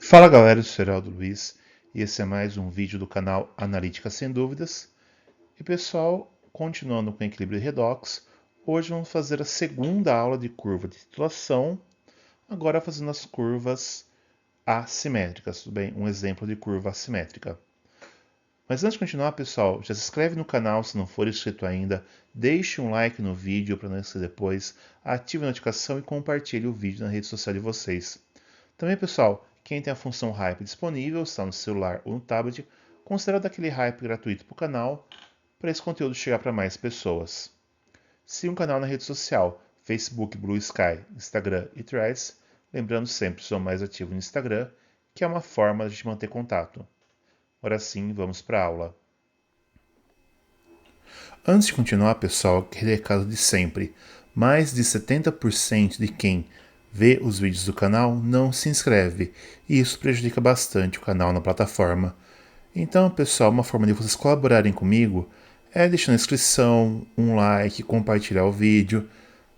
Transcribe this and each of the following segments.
Fala galera, eu sou Geraldo Luiz e esse é mais um vídeo do canal Analítica Sem Dúvidas. E pessoal, continuando com o equilíbrio redox, hoje vamos fazer a segunda aula de curva de titulação, agora fazendo as curvas assimétricas, tudo bem? Um exemplo de curva assimétrica. Mas antes de continuar, pessoal, já se inscreve no canal se não for inscrito ainda, deixe um like no vídeo para não esquecer depois, ative a notificação e compartilhe o vídeo na rede social de vocês. Também, pessoal, quem tem a função Hype disponível, está no celular ou no tablet, considere dar aquele Hype gratuito para o canal, para esse conteúdo chegar para mais pessoas. Siga o canal na rede social, Facebook, Blue Sky, Instagram e Threads, lembrando sempre, sou mais ativo no Instagram, que é uma forma de manter contato. Agora sim, vamos para a aula. Antes de continuar, pessoal, aquele recado de sempre. Mais de 70% de quem vê os vídeos do canal não se inscreve, e isso prejudica bastante o canal na plataforma. Então, pessoal, uma forma de vocês colaborarem comigo é deixar na inscrição, um like, compartilhar o vídeo,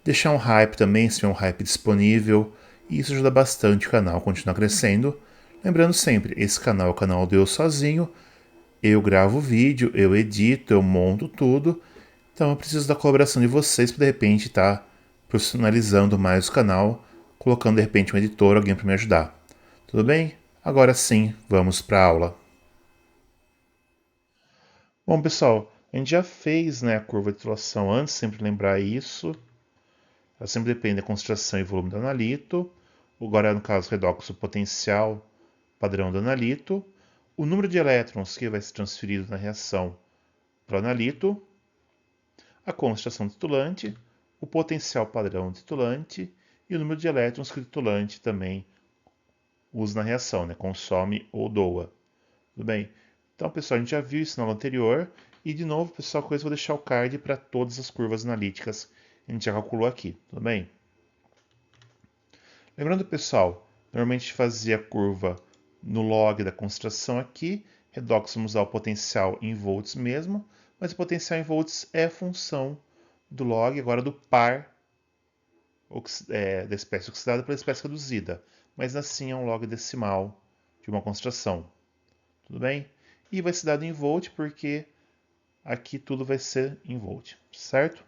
deixar um hype também, se tiver um hype disponível, e isso ajuda bastante o canal a continuar crescendo. Lembrando sempre, esse canal é o canal do eu sozinho, eu gravo o vídeo, eu edito, eu monto tudo, então eu preciso da colaboração de vocês para de repente estar profissionalizando mais o canal, colocando de repente um editor, alguém para me ajudar. Tudo bem? Agora sim, vamos para a aula. Bom, pessoal, a gente já fez, né, a curva de titulação antes, sempre lembrar isso. Ela sempre depende da concentração e volume do analito. Agora, no caso redox, o potencial padrão do analito. O número de elétrons que vai ser transferido na reação para o analito. A concentração titulante, o potencial padrão titulante e o número de elétrons que o titulante também usa na reação, né? Consome ou doa. Tudo bem? Então, pessoal, a gente já viu isso na aula anterior. E, de novo, pessoal, eu vou deixar o card para todas as curvas analíticas que a gente já calculou aqui. Tudo bem? Lembrando, pessoal, normalmente a gente fazia a curva no log da concentração aqui. Redox vamos usar o potencial em volts mesmo, mas o potencial em volts é função do log, agora do par da espécie oxidada pela espécie reduzida, mas assim é um log decimal de uma concentração. Tudo bem? E vai ser dado em volt porque aqui tudo vai ser em volt, certo?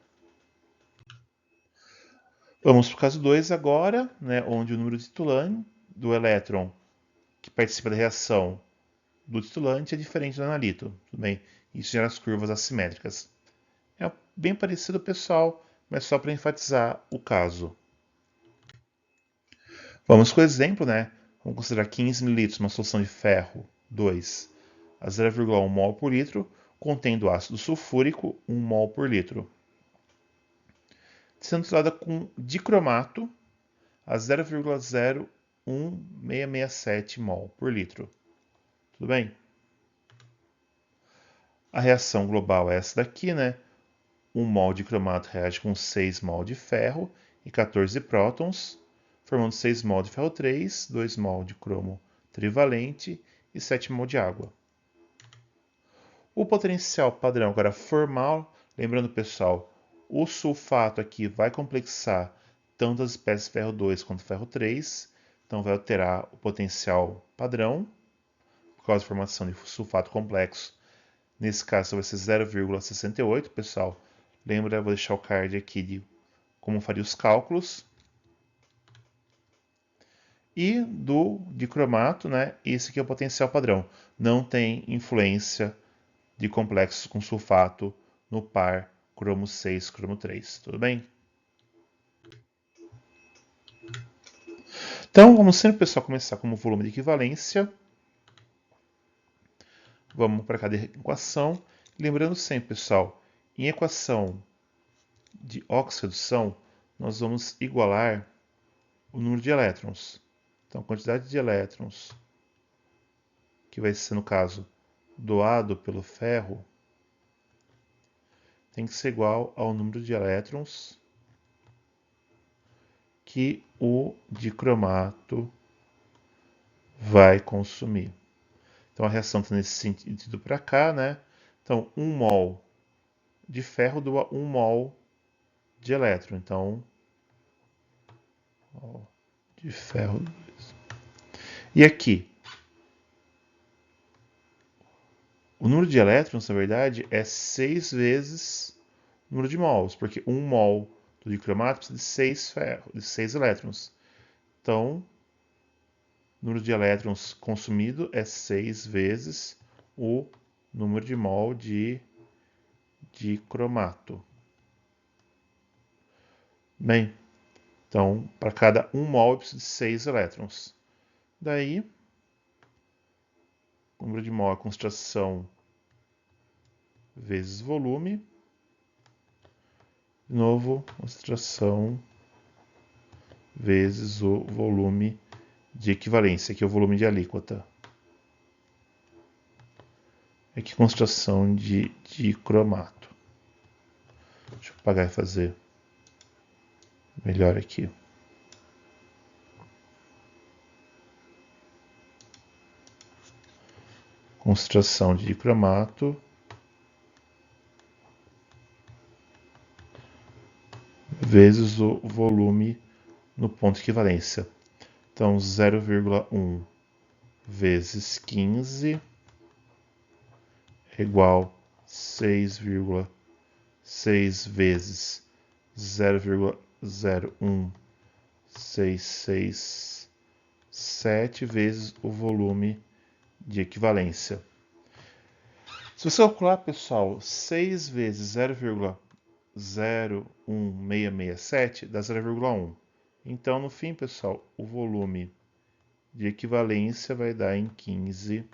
Vamos para o caso 2 agora, né, onde o número de titulante do elétron que participa da reação do titulante é diferente do analito. Tudo bem? Isso gera as curvas assimétricas. É bem parecido, pessoal, mas só para enfatizar o caso. Vamos com o exemplo, né? Vamos considerar 15 ml, uma solução de ferro 2 a 0,1 mol por litro, contendo ácido sulfúrico 1 mol por litro. Sendo utilizada com dicromato a 0,01667 mol por litro. Tudo bem? A reação global é essa daqui, né? 1 mol de cromato reage com 6 mol de ferro e 14 prótons, formando 6 mol de ferro 3, 2 mol de cromo trivalente e 7 mol de água. O potencial padrão agora formal, lembrando pessoal, o sulfato aqui vai complexar tanto as espécies ferro 2 quanto ferro 3, então vai alterar o potencial padrão, por causa da formação de sulfato complexo. Nesse caso vai ser 0,68, pessoal. Lembra, eu vou deixar o card aqui de como faria os cálculos. E do dicromato, né? Esse aqui é o potencial padrão. Não tem influência de complexos com sulfato no par cromo 6, cromo 3. Tudo bem? Então, vamos sempre, pessoal, começar como volume de equivalência. Vamos para cada equação. Lembrando sempre, pessoal, em equação de oxirredução, nós vamos igualar o número de elétrons. Então, a quantidade de elétrons, que vai ser, no caso, doado pelo ferro, tem que ser igual ao número de elétrons que o dicromato vai consumir. Então a reação está nesse sentido para cá, né? Então 1 mol de ferro doa 1 mol de elétron. Então, de ferro. E aqui, O número de elétrons, na verdade, é 6 vezes o número de mols, porque 1 mol do dicromato precisa de 6 elétrons. Então, o número de elétrons consumido é 6 vezes o número de mol de dicromato. Bem, então, para cada 1 mol eu preciso de 6 elétrons. Daí, o número de mol é a concentração vezes volume. De novo, concentração vezes o volume de equivalência, que é o volume de alíquota. Aqui, concentração de dicromato. Deixa eu apagar e fazer melhor aqui. Concentração de dicromato vezes o volume no ponto de equivalência. Então, 0,1 vezes 15 é igual a 6,6 vezes 0,01667 vezes o volume de equivalência. Se você calcular, pessoal, 6 vezes 0,01667 dá 0,1. Então, no fim, pessoal, o volume de equivalência vai dar em 15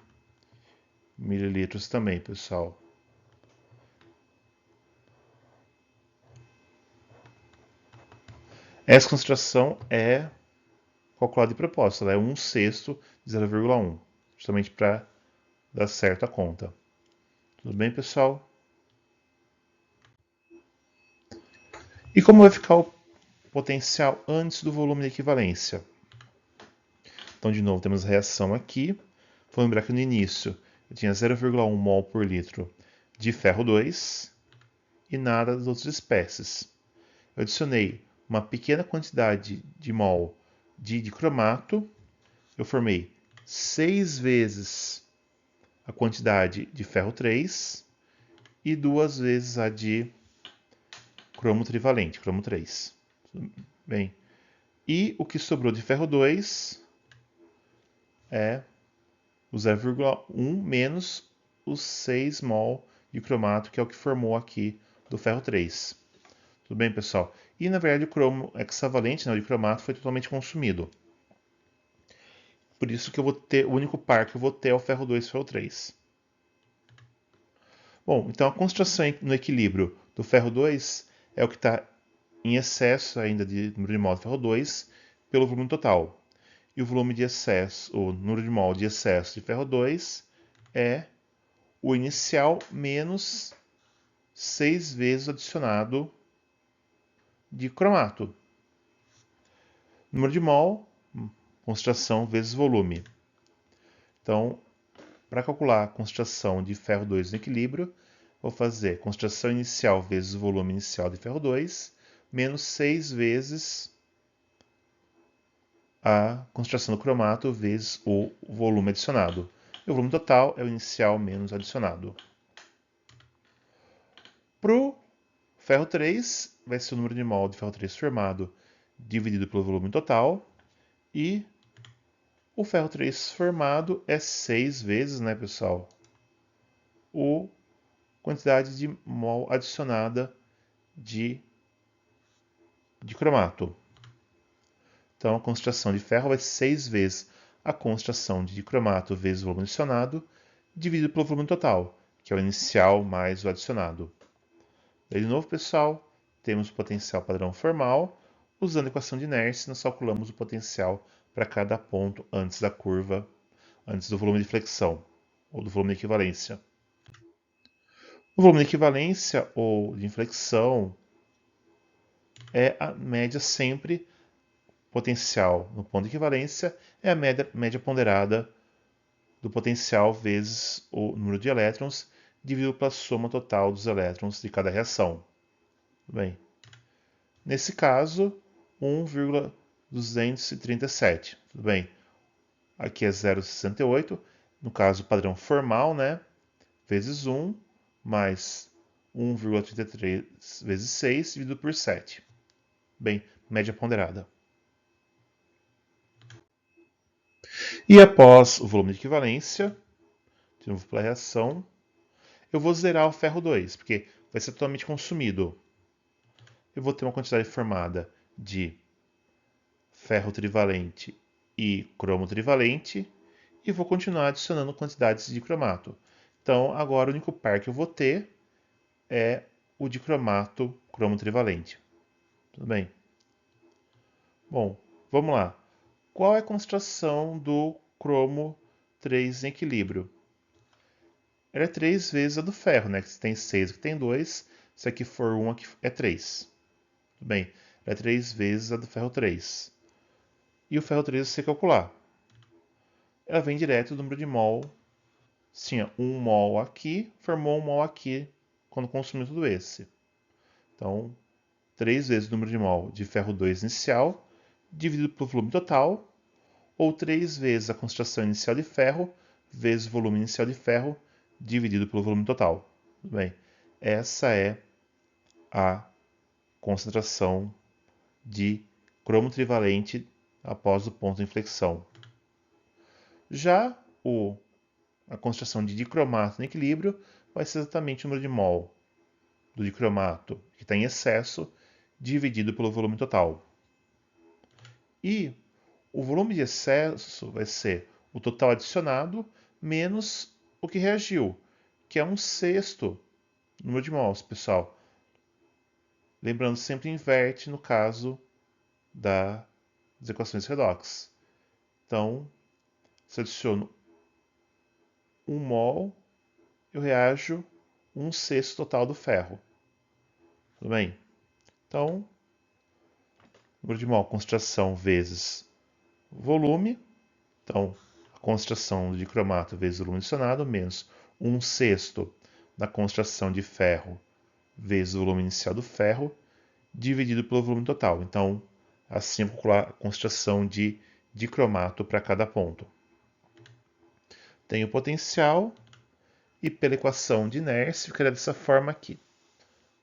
mililitros também, pessoal. Essa concentração é calculada de propósito, ela é 1/6 de 0,1, justamente para dar certo a conta. Tudo bem, pessoal? E como vai ficar o potencial antes do volume de equivalência? Então, de novo, temos a reação aqui. Vou lembrar que no início eu tinha 0,1 mol por litro de ferro 2 e nada das outras espécies. Eu adicionei uma pequena quantidade de mol de dicromato. Eu formei 6 vezes a quantidade de ferro 3 e 2 vezes a de cromo trivalente, cromo 3. Bem, e o que sobrou de ferro 2 é o 0,1 menos os 6 mol de cromato, que é o que formou aqui do ferro 3. Tudo bem, pessoal? E, na verdade, o cromo hexavalente, né, o de cromato, foi totalmente consumido. Por isso que eu vou ter, o único par que eu vou ter é o ferro 2 e o ferro 3. Bom, então a concentração no equilíbrio do ferro 2 é o que está em excesso ainda de número de mol de ferro 2 pelo volume total. E o volume de excesso, o número de mol de excesso de ferro 2 é o inicial menos 6 vezes adicionado de cromato. Número de mol, concentração vezes volume. Então, para calcular a concentração de ferro 2 no equilíbrio, vou fazer concentração inicial vezes o volume inicial de ferro 2, menos 6 vezes a concentração do cromato vezes o volume adicionado. E o volume total é o inicial menos adicionado. Para o ferro 3, vai ser o número de mol de ferro 3 formado dividido pelo volume total. E o ferro 3 formado é 6 vezes, né, pessoal, a quantidade de mol adicionada de cromato. Então, a concentração de ferro vai ser 6 vezes a concentração de cromato vezes o volume adicionado, dividido pelo volume total, que é o inicial mais o adicionado. Daí, de novo, pessoal, temos o potencial padrão formal. Usando a equação de inércia, nós calculamos o potencial para cada ponto antes da curva, antes do volume de flexão, ou do volume de equivalência. O volume de equivalência ou de inflexão é a média sempre potencial no ponto de equivalência, é a média ponderada do potencial vezes o número de elétrons dividido pela soma total dos elétrons de cada reação. Bem, nesse caso, 1,237. Tudo bem, aqui é 0,68, no caso padrão formal, né? vezes 1, mais 1,33 vezes 6, dividido por 7. Bem, média ponderada. E após o volume de equivalência, de novo pela reação, eu vou zerar o ferro 2, porque vai ser totalmente consumido. Eu vou ter uma quantidade formada de ferro trivalente e cromo trivalente, e vou continuar adicionando quantidades de cromato. Então, agora o único par que eu vou ter é o de cromato cromo trivalente. Tudo bem? Bom, vamos lá. Qual é a concentração do cromo 3 em equilíbrio? Ela é 3 vezes a do ferro, né? Se tem 6, aqui tem 2. Se aqui for 1, aqui é 3. Tudo bem? Ela é 3 vezes a do ferro 3. E o ferro 3 você calcular. Ela vem direto do número de mol. Tinha 1 mol aqui, formou 1 mol aqui, quando consumiu tudo esse. Então, 3 vezes o número de mol de ferro 2 inicial, dividido pelo volume total, ou 3 vezes a concentração inicial de ferro, vezes o volume inicial de ferro, dividido pelo volume total. Tudo bem? Essa é a concentração de cromo trivalente após o ponto de inflexão. Já a concentração de dicromato no equilíbrio vai ser exatamente o número de mol do dicromato que está em excesso, dividido pelo volume total. E o volume de excesso vai ser o total adicionado menos o que reagiu, que é 1/6 número de mols, pessoal. Lembrando, sempre inverte no caso das equações redox. Então, se eu adiciono 1 mol, eu reajo 1/6 total do ferro. Tudo bem? Então, número de mol, concentração vezes volume. Então, a concentração de cromato vezes o volume adicionado, menos 1/6 da concentração de ferro vezes o volume inicial do ferro, dividido pelo volume total. Então, assim eu vou calcular a concentração de dicromato para cada ponto. Tenho o potencial e pela equação de inércia ficaria dessa forma aqui.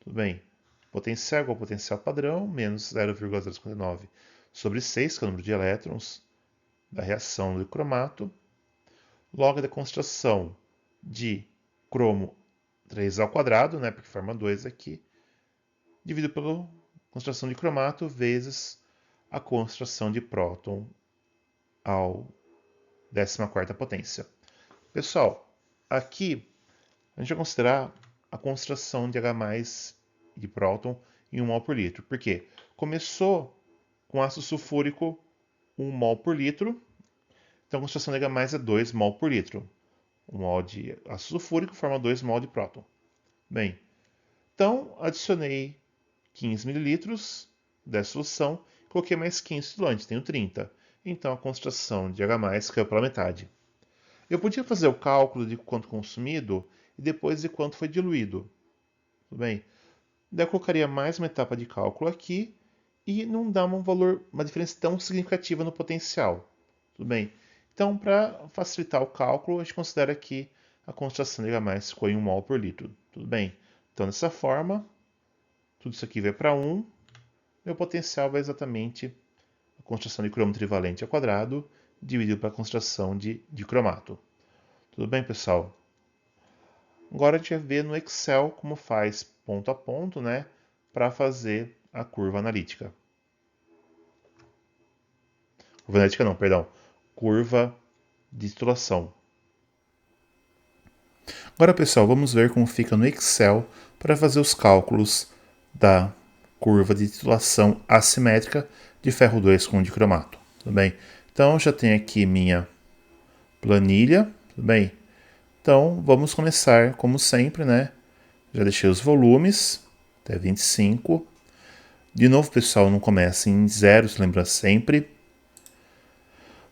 Tudo bem? Potencial igual ao potencial padrão, menos 0,059 sobre 6, que é o número de elétrons da reação do cromato, log da concentração de cromo 3 ao quadrado, né, porque forma 2 aqui, dividido pela concentração de cromato vezes a concentração de próton ao 14ª potência. Pessoal, aqui a gente vai considerar a concentração de H+ de próton em 1 mol por litro. Por quê? Começou com ácido sulfúrico 1 mol por litro, então a concentração de H+ é 2 mol por litro. 1 mol de ácido sulfúrico forma 2 mol de próton. Bem, então adicionei 15 ml dessa solução, coloquei mais 15 estudantes, tenho 30. Então a concentração de H+ caiu pela metade. Eu podia fazer o cálculo de quanto consumido e depois de quanto foi diluído. Tudo bem? Daí eu colocaria mais uma etapa de cálculo aqui e não dá uma diferença tão significativa no potencial. Tudo bem? Então, para facilitar o cálculo, a gente considera que a concentração de H+ ficou em 1 mol por litro. Tudo bem? Então, dessa forma, tudo isso aqui vai para 1. Meu potencial vai exatamente a concentração de cromo trivalente ao quadrado, dividido pela concentração de cromato. Tudo bem, pessoal? Agora a gente vai ver no Excel como faz ponto a ponto, né, para fazer a curva analítica. Curva analítica não, perdão. Curva de titulação. Agora, pessoal, vamos ver como fica no Excel para fazer os cálculos da curva de titulação assimétrica de ferro 2 com dicromato. Tudo bem? Então, já tenho aqui minha planilha. Tudo bem? Então, vamos começar, como sempre, né? Já deixei os volumes, até 25. De novo, pessoal, não começa em zeros, lembra sempre.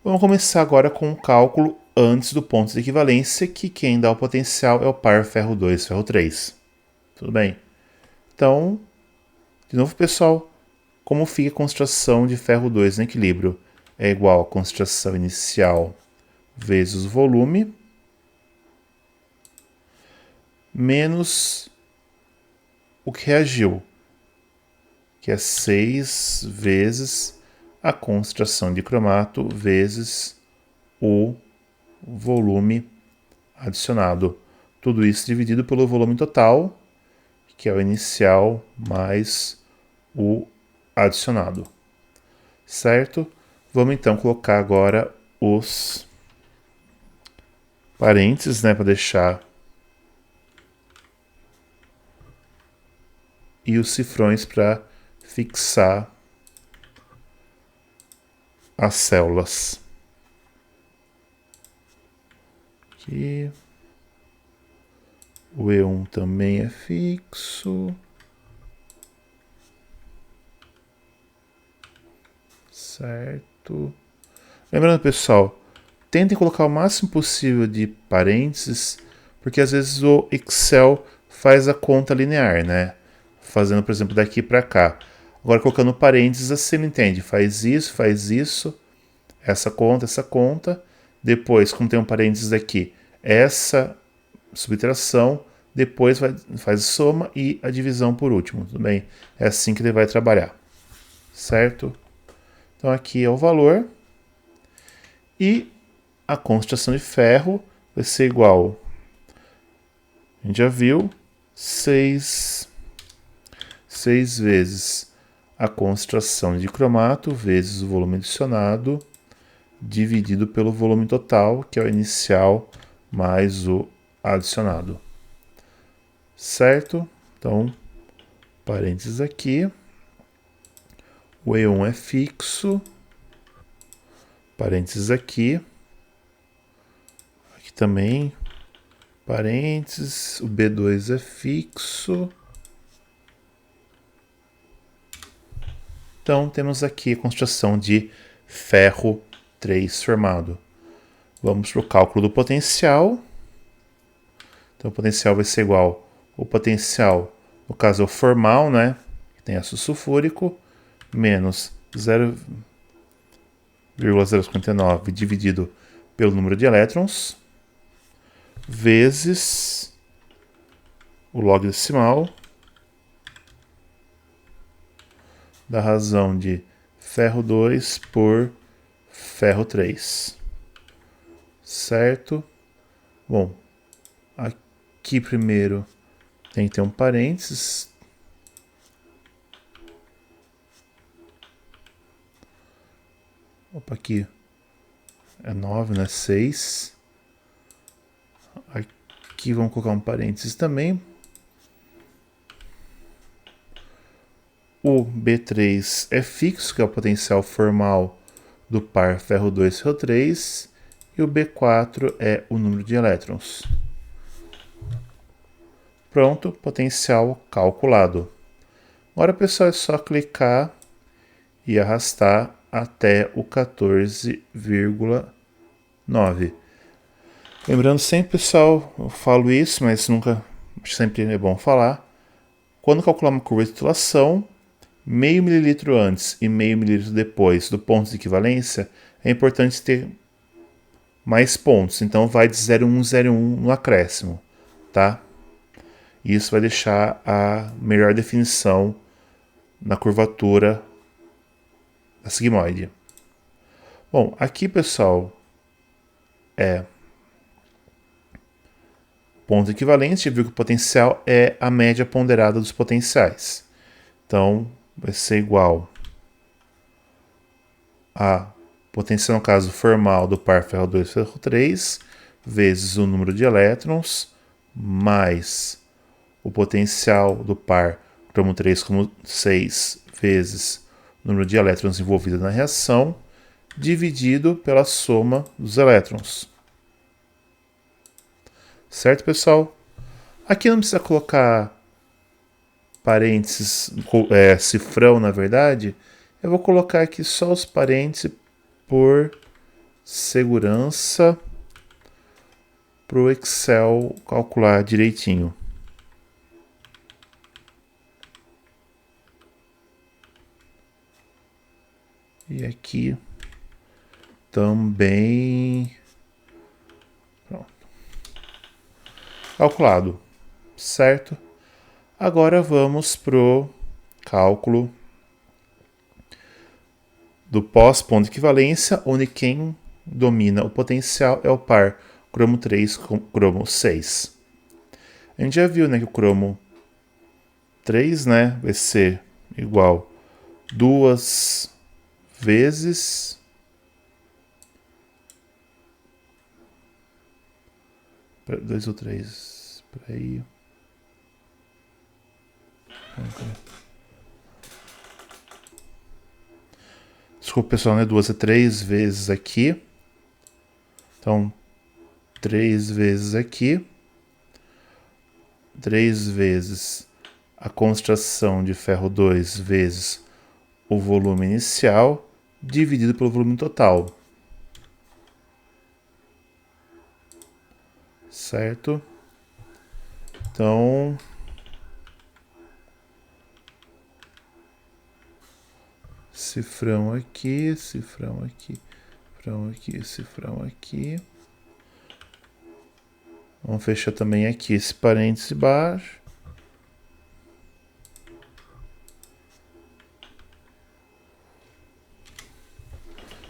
Vamos começar agora com o cálculo antes do ponto de equivalência, que quem dá o potencial é o par ferro 2, ferro 3. Tudo bem? Então, de novo, pessoal, como fica a concentração de ferro 2 no equilíbrio? É igual a concentração inicial vezes o volume, menos o que reagiu, que é 6 vezes a concentração de cromato vezes o volume adicionado. Tudo isso dividido pelo volume total, que é o inicial mais o adicionado. Certo? Vamos então colocar agora os parênteses, né, para deixar, e os cifrões para fixar as células. Aqui. O E1 também é fixo. Certo. Lembrando, pessoal, tentem colocar o máximo possível de parênteses, porque às vezes o Excel faz a conta linear, né? Fazendo, por exemplo, daqui para cá. Agora, colocando parênteses, assim ele entende. Faz isso, essa conta. Depois, como tem um parênteses aqui, essa subtração, depois faz a soma e a divisão por último, tudo bem? É assim que ele vai trabalhar, certo? Então aqui é o valor e a concentração de ferro vai ser igual, a gente já viu, 6 vezes a concentração de cromato vezes o volume adicionado dividido pelo volume total, que é o inicial mais o adicionado. Certo? Então, parênteses aqui. O E1 é fixo. Parênteses aqui. Aqui também. Parênteses. O B2 é fixo. Então, temos aqui a concentração de ferro 3 formado. Vamos para o cálculo do potencial. Então, o potencial vai ser igual ao potencial, no caso é o formal, né? Que tem ácido sulfúrico, menos 0,059 dividido pelo número de elétrons, vezes o log decimal da razão de ferro 2 por ferro 3. Certo? Bom, aqui primeiro tem que ter um parênteses. Opa, aqui é 9, né? 6. Aqui vamos colocar um parênteses também. O B3 é fixo, que é o potencial formal do par ferro 2 ferro 3. E o B4 é o número de elétrons. Pronto, potencial calculado. Agora, pessoal, é só clicar e arrastar até o 14,9. Lembrando sempre, pessoal, eu falo isso, mas nunca, sempre é bom falar. Quando calcular uma curva de titulação, meio mililitro antes e meio mililitro depois do ponto de equivalência, é importante ter mais pontos. Então vai de 0,101 no acréscimo, tá? Isso vai deixar a melhor definição na curvatura da sigmoide. Bom, aqui, pessoal, é ponto equivalente, viu que o potencial é a média ponderada dos potenciais. Então, vai ser igual a potencial, no caso formal, do par ferro 2 ferro 3, vezes o número de elétrons, mais o potencial do par cromo 3 cromo 6, vezes o número de elétrons envolvidos na reação, dividido pela soma dos elétrons. Certo, pessoal? Aqui não precisa colocar parênteses, cifrão, na verdade. Eu vou colocar aqui só os parênteses por segurança para o Excel calcular direitinho. E aqui também. Pronto. Calculado. certo? Agora vamos para o cálculo do pós-ponto de equivalência, onde quem domina o potencial é o par cromo 3 com cromo 6. A gente já viu, né, que o cromo 3, né, vai ser igual 2 vezes 2 ou 3, por aí. Desculpa, pessoal, né? 2 é 3 vezes aqui. Então, 3 vezes aqui. 3 vezes a concentração de ferro 2 vezes o volume inicial, dividido pelo volume total. Certo? Então, cifrão aqui, cifrão aqui, cifrão aqui, cifrão aqui. Vamos fechar também aqui esse parêntese baixo.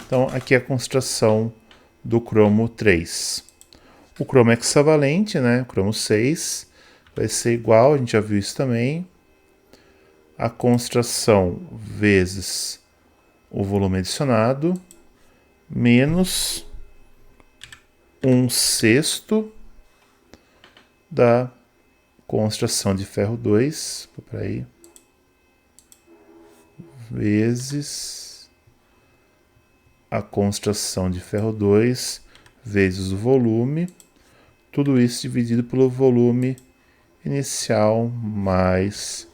Então, aqui é a concentração do cromo 3. O cromo hexavalente, né, o cromo 6, vai ser igual, a gente já viu isso também, a concentração vezes o volume adicionado, menos 1/6 da concentração de ferro 2, aí, vezes a concentração de ferro 2 vezes o volume, tudo isso dividido pelo volume inicial mais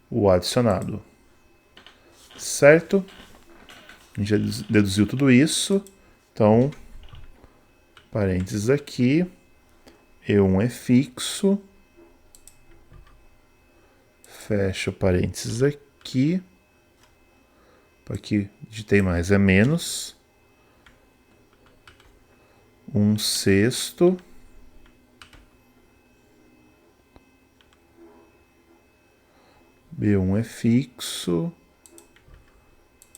o adicionado. Certo? A gente já deduziu tudo isso. Então, parênteses aqui. E1 é fixo. Fecha o parênteses aqui. Aqui digitei mais, é menos 1/6 B1 é fixo,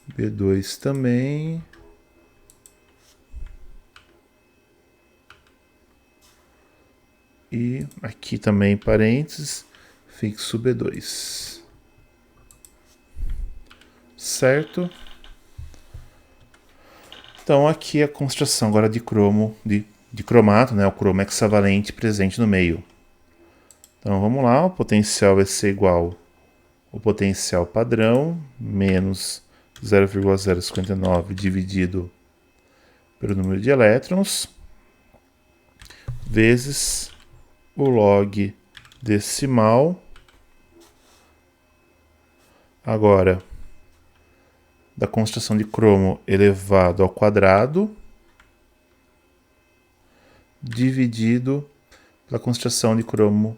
B2 também, e aqui também parênteses, fixo B2. Certo? Então aqui é a concentração agora de cromo, de cromato, né, o cromo hexavalente presente no meio. Então vamos lá, o potencial vai ser igual ao potencial padrão, menos 0,059 dividido pelo número de elétrons, vezes o log decimal. Agora, da concentração de cromo elevado ao quadrado, dividido pela concentração de cromo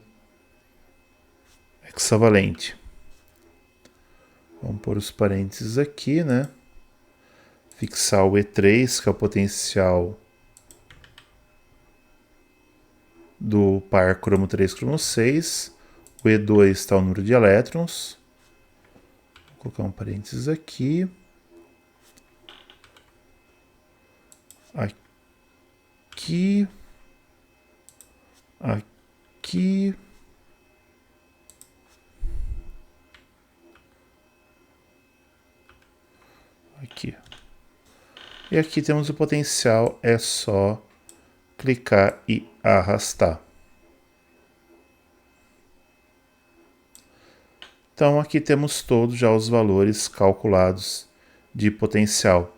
hexavalente. Vamos pôr os parênteses aqui, né? Fixar o E3, que é o potencial do par cromo 3, cromo 6. O E2 está o número de elétrons. Vou colocar um parênteses aqui. Aqui. Aqui. Aqui. E aqui temos o potencial, é só clicar e arrastar. Então aqui temos todos já os valores calculados de potencial.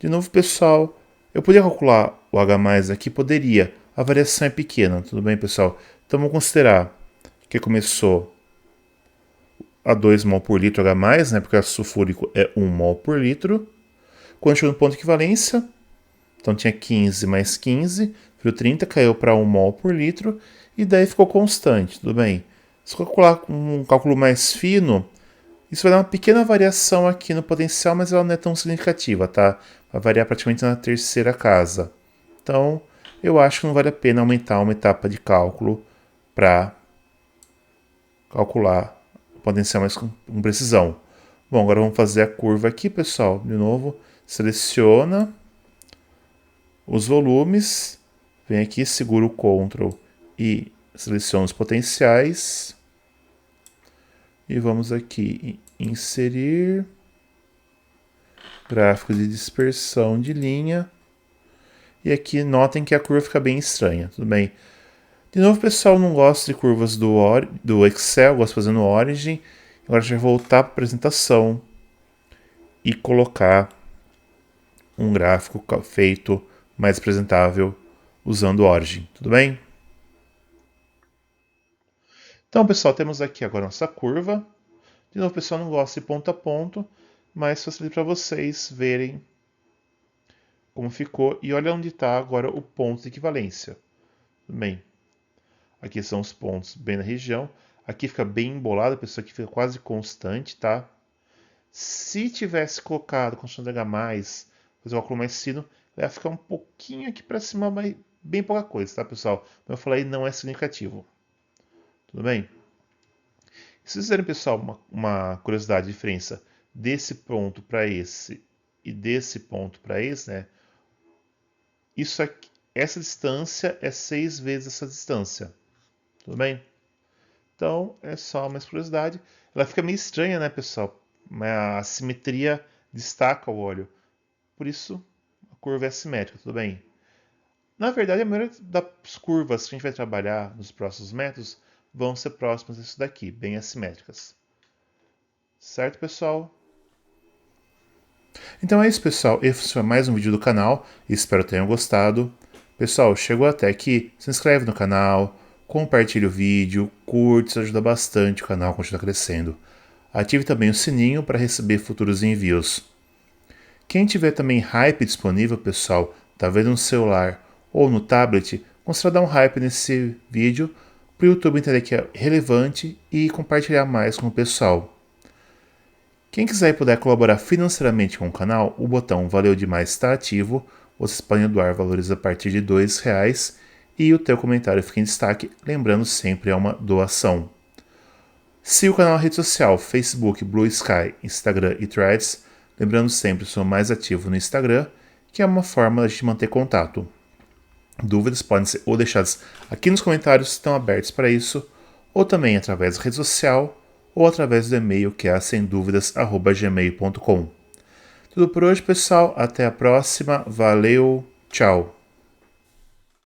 De novo, pessoal, eu poderia calcular o H+, aqui? Poderia. A variação é pequena, tudo bem, pessoal? Então vamos considerar que começou a 2 mol por litro H+, né, porque o ácido sulfúrico é 1 mol por litro. Quando chegou no ponto de equivalência, então tinha 15 mais 15, virou 30, caiu para 1 mol por litro, e daí ficou constante, tudo bem? Se calcular com um cálculo mais fino, isso vai dar uma pequena variação aqui no potencial, mas ela não é tão significativa, tá? Vai variar praticamente na terceira casa. Então, eu acho que não vale a pena aumentar uma etapa de cálculo para calcular o potencial mais com precisão. Bom, agora vamos fazer a curva aqui, pessoal. De novo, seleciona os volumes, vem aqui, segura o Ctrl e seleciona os potenciais. E vamos aqui inserir gráfico de dispersão de linha. E aqui notem que a curva fica bem estranha, tudo bem? De novo, pessoal, não gosto de curvas do Excel, gosto de fazer no Origin. Agora a gente vai voltar para a apresentação e colocar um gráfico feito mais apresentável usando o Origin, tudo bem? Então, pessoal, temos aqui agora nossa curva. De novo, pessoal, não gosto de ponto a ponto, mas facilita para vocês verem como ficou. E olha onde está agora o ponto de equivalência. Tudo bem? Aqui são os pontos bem na região. Aqui fica bem embolado, pessoal, aqui fica quase constante, tá? Se tivesse colocado constante H+, fazer o cálculo mais fino, vai ficar um pouquinho aqui para cima, mas bem pouca coisa, tá, pessoal? Como eu falei, não é significativo. Tudo bem? Se vocês fizerem, pessoal, uma curiosidade, diferença desse ponto para esse e desse ponto para esse, né? Isso aqui, essa distância é 6 vezes essa distância. Tudo bem? Então, é só uma curiosidade. Ela fica meio estranha, né, pessoal? A simetria destaca o olho. Por isso, a curva é assimétrica, tudo bem? Na verdade, a maioria das curvas que a gente vai trabalhar nos próximos métodos vão ser próximas disso daqui, bem assimétricas. Certo, pessoal? Então é isso, pessoal. Esse foi mais um vídeo do canal. Espero que tenham gostado. Pessoal, chegou até aqui, se inscreve no canal, compartilhe o vídeo, curte, isso ajuda bastante o canal a continuar crescendo. Ative também o sininho para receber futuros envios. Quem tiver também Hype disponível, pessoal, talvez no celular ou no tablet, considere dar um Hype nesse vídeo para o YouTube entender que é relevante e compartilhar mais com o pessoal. Quem quiser e puder colaborar financeiramente com o canal, o botão Valeu Demais está ativo. Vocês podem doar valores a partir de R$2 e o teu comentário fica em destaque, lembrando sempre é uma doação. Siga o canal na rede social, Facebook, Blue Sky, Instagram e Threads, lembrando sempre sou mais ativo no Instagram, que é uma forma de manter contato. Dúvidas podem ser ou deixadas aqui nos comentários, estão abertos para isso, ou também através da rede social, ou através do e-mail que é semduvidas@gmail.com. Tudo por hoje, pessoal. Até a próxima. Valeu. Tchau.